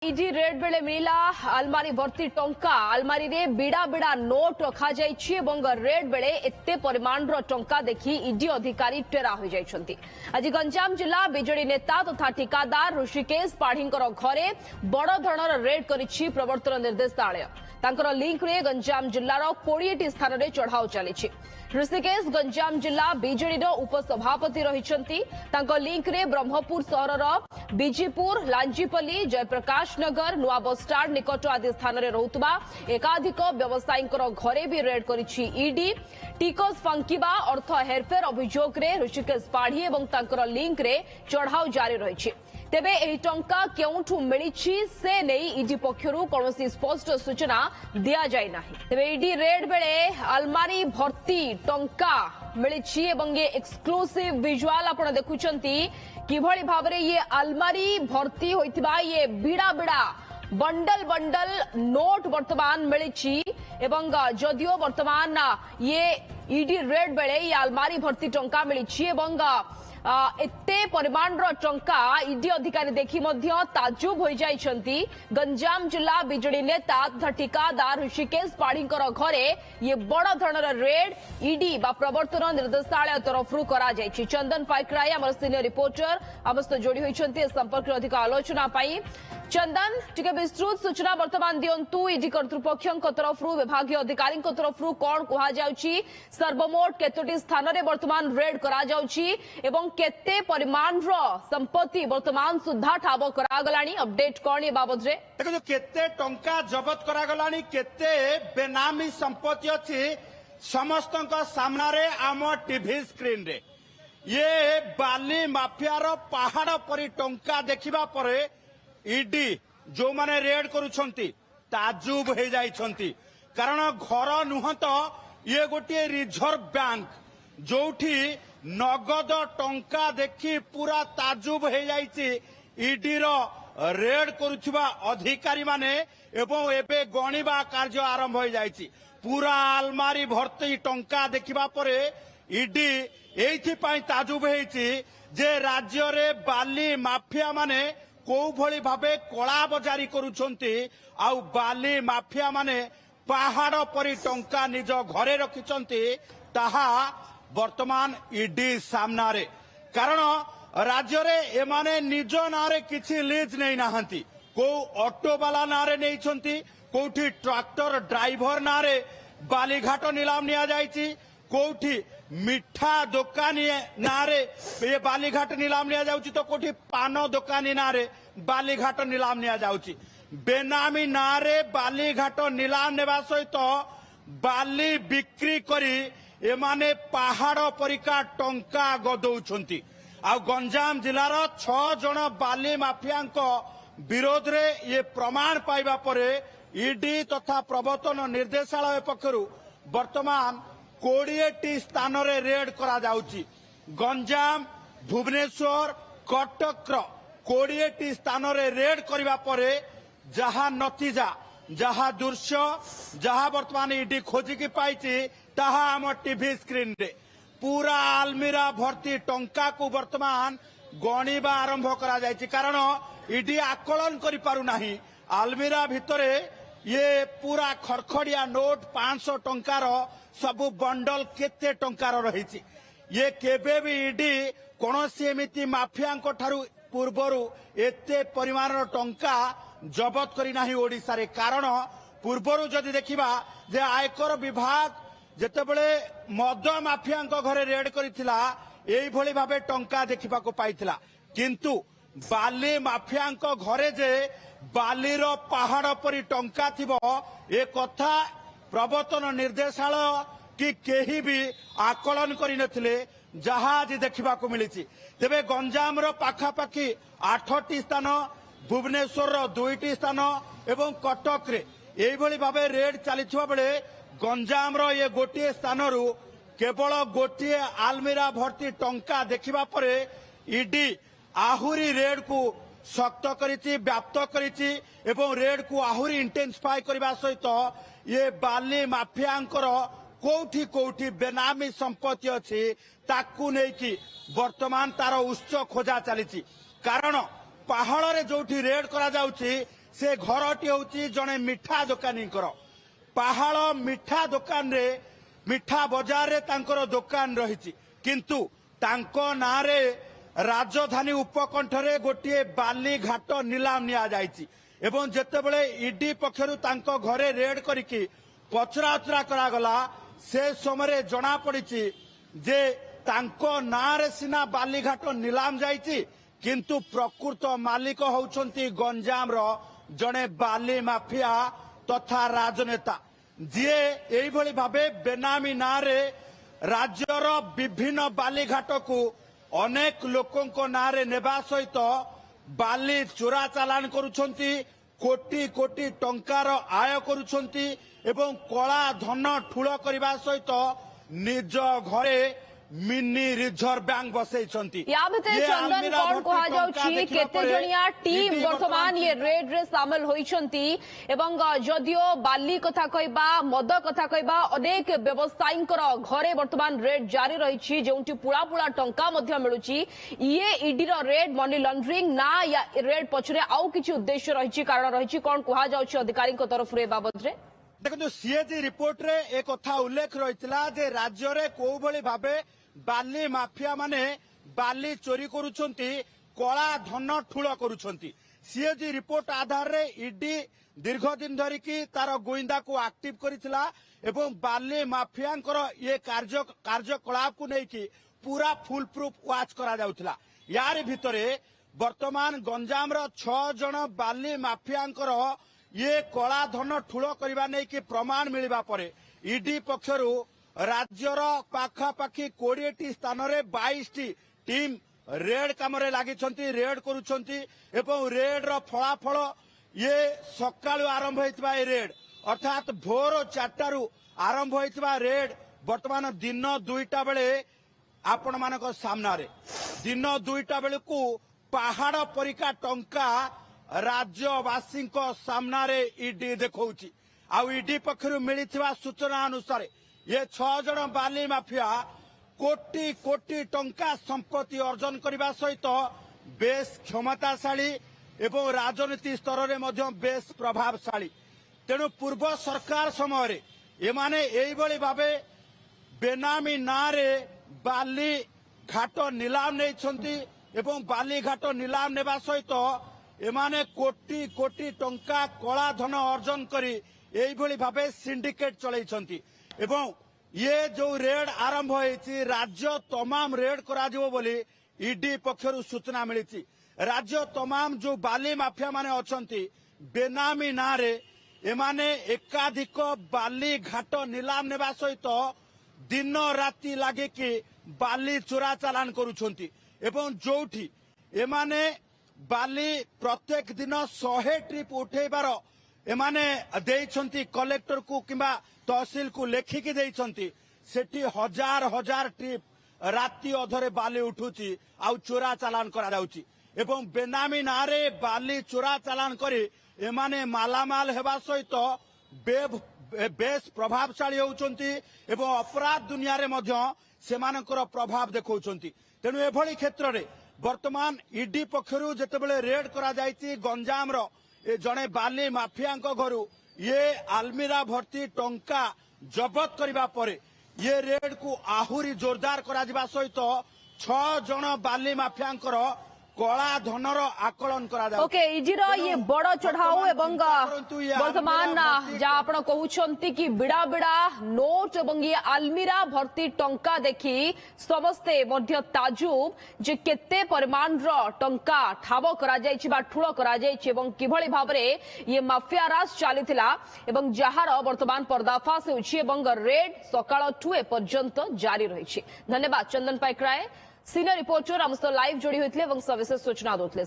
ED red बेले मिला अलमारी भर्ती टंका अलमारी रे बिड़ा बिड़ा नोट रखा जाइछि एवं रेड बेले एते परिमाण रो टंका देखि इडी अधिकारी टेरा हो जाइछन्ति। आज गंजाम जिला बिजेडी नेता तथा ठिकादार ऋषिकेश पाढ़ींकर घरे बड़ धरणर रेड करिछि प्रवर्तन निर्देशालय। तांकर लिंक रे गंजाम जिल्लार 20टी स्थान रे चढ़ाऊ चलिछि। ऋषिकेश गंजाम जिला बिजेडी उपसभापति रहिछन्ति। तांकर लिंक रे ब्रह्मपुर सहरर बीजीपुर लांजीपल्ली जयप्रकाश नगर नुआ बसस्टाण्ड निकट आदि स्थान में रहुतबा एकाधिक व्यवसायी घरे भी रेड करिछि ईडी। टिकस फंकिबा अर्थ हेरफेर अभियोग रे ऋषिकेश पाढ़ी एवं तांकर लिंक रे चढ़ाऊ जारी रहिछि। तेबे एही टंका केउठु मिलिछि से नै ईडी पक्षरु कोनोसी स्पष्ट सूचना दिया जाय नाही। तेबे ईडी रेड बेले अलमारी भर्ती टंका मिलिछि एवं ये एक्सक्लूसिव विजुअल आपण देखुचंती किभଳି भाबरे ये अलमारी भर्ती होइतिबा ये बिड़ा बिड़ा बंडल बंडल नोट वर्तमान मिलिछि एवं जदियो वर्तमान ये ईडी रेड बेले ये अलमारी भर्ती टंका मिलिछि एवं एते परिमाण रो टंका ईडी अधिकारी देखि मध्य ताजुब होई जाइछन्ती। गंजाम जिला बिजेडी नेता तथा ठिकादार ऋषिकेश पाढ़ींकर घरे ये बड़ धरणर रेड ईडी बा प्रवर्तन निर्देशालय तरफरु करा जाइछि। चंदन पाइकराय हमर सीनियर रिपोर्टर अमस्त जोड़ी होइछन्ती संपर्क अधिक आलोचना पाई। चंदन टिके विस्तृत सूचना वर्तमान दियंतु ईडी कर्तृपक्षक तरफरु विभागीय अधिकारी तरफरु कोन कुहा जाउछि सर्वमोट केतोटी स्थान रे वर्तमान रेड करा जाउछि एवं केते परिमाण रो संपत्ति वर्तमान सुद्धा ठाब करा गलानी अपडेट कोन ए बाबत रे देखो जो केते टंका जब्त करा गलानी केते बेनामी संपत्ति अछि समस्तक सामना रे आम टीवी स्क्रीन रे ये बाली माफिया रो पहाड़ परी टंका देखिबा परे ईडी जो माने रेड करूछंती ताजुब हो जाइछंती। कारण घर नुह तो ये गोटे रिजर्व बैंक जोठी नगद टंका देखी पूरा ताजुब हो जाइछि ईडी रो रेड करुछबा अधिकारी माने एवं एबे गणिबा कार्य आरंभ हो जाइछि। पूरा अलमारी भर्ती टंका देखिबा परे ईडी एथि पई ताजुब होइछि जे राज्य रे बाली माफिया माने को भली भाबे कला बजारी करूछंती आउ बाली माफिया माने पहाड़ परी टंका निज घरे रखिछंती ताहा वर्तमान ईडी सामना रे। कारण राज्य रे एमाने निज नारे किछि लीज नै नाहंती को ऑटो वाला नारे नै छंती कोठी ट्रैक्टर ड्राइवर नारे बालीघाट नीलाम निया जायछि कोठी मिठा दुकानी नारे ये बालीघाट नीलाम निया जाउछि तो कोठी पान दुकानी नारे बालीघाट नीलाम निया जाउछि। बेनामी नारे बालीघाट नीलाम नेबा सहित बाली बिक्री करी एमाने पहाड़ परिका टंका गदौछंती। आ गंजाम जिलार 6 जण बाली माफियाଙ୍କ विरोध रे ये प्रमाण पाइबा परे ईडी तथा प्रवर्तन निर्देशालय पक्षरु वर्तमान 20टी स्थान रे रेड करा जाउची। गंजाम भुवनेश्वर कटक 20टी स्थान रे रेड करिबा परे जहा नतीजा जहा दृश्य जहा वर्तमान ईडी खोजिकी पाइची ताहा आम टीवी स्क्रीन रे पूरा आलमीरा भर्ती टंका को वर्तमान गणिबा आरंभ करा जायछि। कारण ईडी आकलन करि पारु नाही आलमीरा भितरे ये पूरा खड़खड़िया नोट 500 टंकार सबु बंडल केते टंकार रहिछि। ये केबे भी ईडी कोनोसी एमिति माफियाଙ୍କ ठारू पूर्वरु एते परिमाणर टंका जबत करी नाही ओडिसा रे। कारण पूर्वरु जदि देखिबा जे आयकर विभाग जेतेबेले मद माफियाଙ୍କ घरे रेड करिथिला एई भली भाबे टंका देखिबा को पाइथिला किंतु बाली माफियाଙ୍କ घरे जे बालीर पहाड़ परी टंका थिबो ए कथा प्रवर्तन निर्देशालय कि केही भी आकलन करि नथिले जहा आज देखिबा को मिलिछि। तेबे गंजाम रो पाखापाखी 8टी स्थान भुवनेश्वर रो 2टी स्थान एवं कटक रे एई भली भाबे रेड चलिथिबा बेले गंजाम रो ये गोटे स्थान रु केवल गोटे आलमीरा भर्ती टंका देखिबा परे ईडी आहुरी रेड को शक्त करिछि व्याप्त करिछि एवं रेड को आहुरी इंटेंसिफाई करबा सहित ये बाली माफियाଙ୍କର कोठी कोठी बेनामी संपत्ति अछि ताकू नै कि वर्तमान तार उच्च खोजा चलिछि। कारण पहाड़ रे जोठी रेड करा जाउछि से घरटी होची जने मिठा दोकानीकर पहाड़ मिठा दुकान रे मिठा बजार रे तांकर दुकान रही किंतु तांको नारे राजधानी उपकंठ रे गोटे बाली घाट नीलाम निया जायछि एवं जेतेबेले ईडी पक्षरु तांको घरे रेड करिकि पचराउचरा करागला से समय जना पड़िछि जे तांको नारे सिना बाली घाट नीलाम जायछि किंतु प्रकृत मालिक होउछंती गंजाम रो जने बाली माफिया तथा राजनेता जी एभली भावे बेनामी नारे राज्यर विभिन्न बालीघाट को अनेक लोकों नारे नेबा सहित बाली चोरा चालान करुछंती कोटी कोटी टंकार आय करुछंती एवं कला धन ठूल करने सहित निज घरे मिनी रिजर्व बैंक बसैछंती या भितर चंदन कौन कहा जाउछि केते जणिया टीम वर्तमान ये रेड रे शामिल होइछंती एवं जदियो बाली कथा कहबा मद कथा कहबा अनेक व्यवसायींकर घरे वर्तमान रेड जारी रहिछि जेउंटी पुळा पुळा टंका मध्ये मिलुछि ये ईडी रो रेड मनी लॉन्ड्रिंग ना या रेड पछरे आउ किछि उद्देश्य रहिछि कारण रहिछि कोन कहा जाउछि अधिकारी को तरफ रे बाबत रे देखो सीएजी रिपोर्ट रे एक कथा उल्लेख रहितला जे राज्य रे को भली भाबे बाली माफिया माने बाली चोरी करुछंती कला धन ठूल करुछंती सीएजी रिपोर्ट आधार रे ईडी दीर्घ दिन धरिकी तार गोइंदा को एक्टिव करितला एवं बाली माफियांकर ये कार्यकलाप को नेकी पूरा फुल प्रूफ वाच करा जाउथला यार भितरे वर्तमान गंजाम रो 6 जण बाली माफियांकर ये कला धन ठूल करबा नेकी प्रमाण मिलिबा परे ईडी पक्षरु राज्यर पाखापाखि 20 स्थान रे 22 टीम रेड काम लगी रेड करुछंती एवं रेड रो फलाफल ये सकाळु आरंभ होइतबा रेड अर्थात भोर 4टारू आरंभ होइतबा रेड वर्तमान दिन 2टा बेले आपण मानक सामना रे दिन 2टा बेले को पहाड़ परिका टंका राज्यवासी सामना रे ईडी देखौछि आ ईडी पक्षरु मिलिथिबा सूचना अनुसार ये 6 जण बाली माफिया कोटी कोटी टंका संपत्ति अर्जन करने सहित बेस क्षमताशाली एवं राजनीति स्तर में मध्य बेस प्रभावशाली तेणु पूर्व सरकार समय एमाने एइबळी भावे बेनामी नारे बाली घाट नीलाम नहीं एवं बाली घाट नीलाम नेबा सहित एमाने कोटी कोटी टंका कला धन अर्जन करी एइबळी भावे सिंडिकेट चलैछंती एवं ये जो रेड आरंभ होइछि राज्य तमाम रेड करा जिवो बोली ईडी पक्षरु सूचना मिलिछि राज्य तमाम जो बाली माफिया माने अछंती बेनामी नारे एमाने एकाधिक बाली घाट नीलाम नेबा सहित दिन राति लागे कि बाली चोरा चालान करुछंती एवं जोठी एमाने बाली प्रत्येक दिन 100 ट्रिप उठेबार एमाने देइछंती कलेक्टर को किंबा तहसील को लेखिकी देइछंती सेठी हजार हजार ट्रिप राति अधरे बाली उठुची आउ चोरा चालान करा जाउची एवं बेनामी नारे बाली चोरा चालान करी एमाने मालामाल हेबा सहित बेस प्रभावशाली होउचंती एवं अपराध दुनिया रे मध्य सेमानकर प्रभाव देखौचंती तेणु एभली क्षेत्र रे वर्तमान ईडी पक्षरु जेतेबेले रेड करा जायछि गंजाम रो ए जणे बाली माफियांक घरु ये आलमीरा भर्ती टंका जबत करबा परे ये रेड को आहुरी जोरदार करा जिबा सहित 6 जण बाली माफियांकर कला धनर आकलन करा जाउ ओके ईडी रो ये बड़ चढ़ाऊ एवं वर्तमान जहाँ आपण कहउछंती कि बिड़ा बिड़ा नोट एवं ये आलमीरा भर्ती टंका देखी समस्ते मध्य ताजुब जे केते परिमाण रो टंका ठाब करा जायछि बा ठुळ करा जायछि एवं किभଳି भाबरे ये माफिया राज चलीथिला एवं जहार वर्तमान पर्दाफाश होछि एवं रेड सकाळ ठु ए पर्यंत जारी रहिछि धन्यवाद चंदन पाइकराय सीनियर रिपोर्टर आम सह लाइव जोड़ी होते सविशेष सूचना दौले।